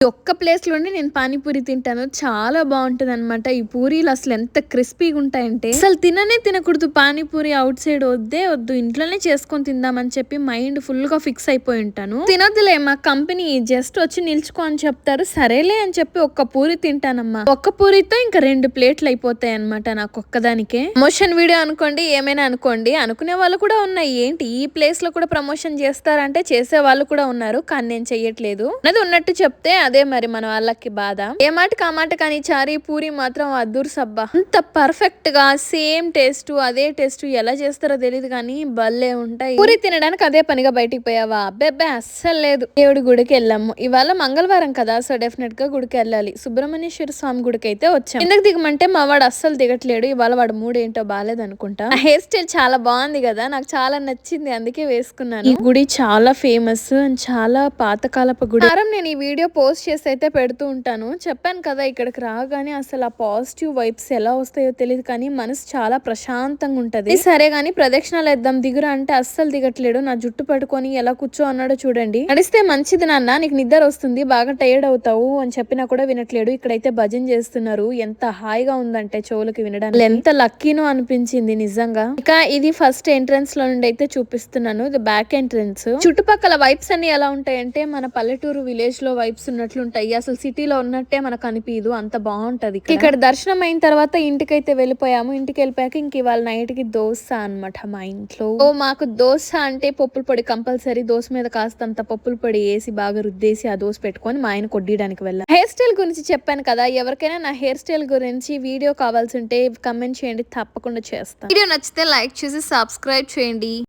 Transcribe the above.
ఈ ఒక్క ప్లేస్‌లోనే నేను పానీపూరి తింటాను. చాలా బావుంటదనమాట. ఈ పూరీలు అసలు ఎంత క్రిస్పీగా ఉంటాయంటే, అసలు తిననే తినకూడదు పానీపూరి ఔట్ సైడ్ వద్దే వద్దు. ఇంట్లోనే చేసుకొని తిందామని చెప్పి మైండ్ ఫుల్‌గా ఫిక్స్ అయిపోయి ఉంటాను. తినొద్దులే మా కంపెనీ జస్ట్ వచ్చి నిల్చుకో అని చెప్తారు. సరేలే అని చెప్పి ఒక్క పూరి తింటానమ్మా. ఒక్క పూరితో ఇంకా 2 ప్లేట్లు అయిపోతాయన్నమాట నాకొక్కదానికే. ప్రమోషన్ వీడియో అనుకోండి, ఏమైనా అనుకోండి. అనుకునే వాళ్ళు కూడా ఉన్నాయి. ఏంటి ఈ ప్లేస్‌లో కూడా ప్రమోషన్ చేస్తారంటే చేసే వాళ్ళు కూడా ఉన్నారు. కానీ నేను చెయ్యట్లేదు. అన్నది ఉన్నట్టు చెప్తే అదే మరి మన వాళ్ళకి బాధ. ఏ మాటకి ఆ మాట కానీ చారీ పూరి మాత్రం అద్దూరు సబ్బా. అంత పర్ఫెక్ట్ గా సేమ్ టేస్ట్ అదే టేస్ట్ ఎలా చేస్తారో తెలియదు కానీ భలే ఉంటాయి. పూరి తినడానికి అదే పనిగా బయటికి పోయావా? అబ్బెబ్బే అస్సలు లేదు. దేవుడి గుడికి వెళ్ళాము. ఇవాళ మంగళవారం కదా, సో డెఫినెట్ గా గుడికి వెళ్ళాలి. సుబ్రహ్మణ్యేశ్వర స్వామి గుడికి అయితే వచ్చాం. కిందకి దిగమంటే మా వాడు అస్సలు దిగట్లేడు. ఇవాళ వాడు మూడు ఏంటో బాలేదు అనుకుంటా. ఆ హెయిర్ స్టైల్ చాలా బాగుంది కదా, నాకు చాలా నచ్చింది, అందుకే వేసుకున్నాను. ఈ గుడి చాలా ఫేమస్ అండ్ చాలా పాతకాలపు గుడి. నేను ఈ వీడియో పోస్ట్ చేసి అయితే పెడుతూ ఉంటాను. చెప్పాను కదా, ఇక్కడికి రాగానే అసలు ఆ పాజిటివ్ వైబ్స్ ఎలా వస్తాయో తెలియదు కానీ మనసు చాలా ప్రశాంతంగా ఉంటది. సరే గానీ ప్రదక్షిణాలు వేద్దాం దిగురా అంటే అస్సలు దిగట్లేడు. నా జుట్టు పట్టుకొని ఎలా కూర్చో అన్నాడో చూడండి. నడిస్తే మంచిది నాన్న, నీకు నిద్ర వస్తుంది, బాగా టైర్డ్ అవుతావు అని చెప్పినా కూడా వినట్లేడు. ఇక్కడైతే భజన చేస్తున్నారు. ఎంత హాయిగా ఉందంటే చెవులకి వినడానికి. ఎంత లక్కీనో అనిపించింది నిజంగా. ఇక ఇది ఫస్ట్ ఎంట్రన్స్ లో నుండి అయితే చూపిస్తున్నాను. ఇది బ్యాక్ ఎంట్రన్స్. చుట్టుపక్కల వైబ్స్ అన్ని ఎలా ఉంటాయంటే మన పల్లెటూరు విలేజ్ లో వైబ్స్ ఉన్నట్లుంటాయి. అసలు సిటీలో ఉన్నట్టే మనకు అనిపించదు, అంత బాగుంటది. ఇక్కడ దర్శనం అయిన తర్వాత ఇంటికైతే వెళ్ళిపోయాము. ఇంటికి వెళ్ళిపోయాక ఇంక ఇవాళ నైట్ కి దోశ అనమాట మా ఇంట్లో. మాకు దోశ అంటే పప్పుల పొడి కంపల్సరీ. దోశ మీద కాస్తంత పప్పుల పొడి వేసి బాగా రుద్దేసి ఆ దోశ పెట్టుకొని మా ఆయన కొట్టడానికి వెళ్ళాం. హెయిర్ స్టైల్ గురించి చెప్పాను కదా, ఎవరికైనా నా హెయిర్ స్టైల్ గురించి వీడియో కావాల్సి ఉంటే కమెంట్ చేయండి, తప్పకుండా చేస్తాను. వీడియో నచ్చితే లైక్ చేసి సబ్స్క్రైబ్ చేయండి.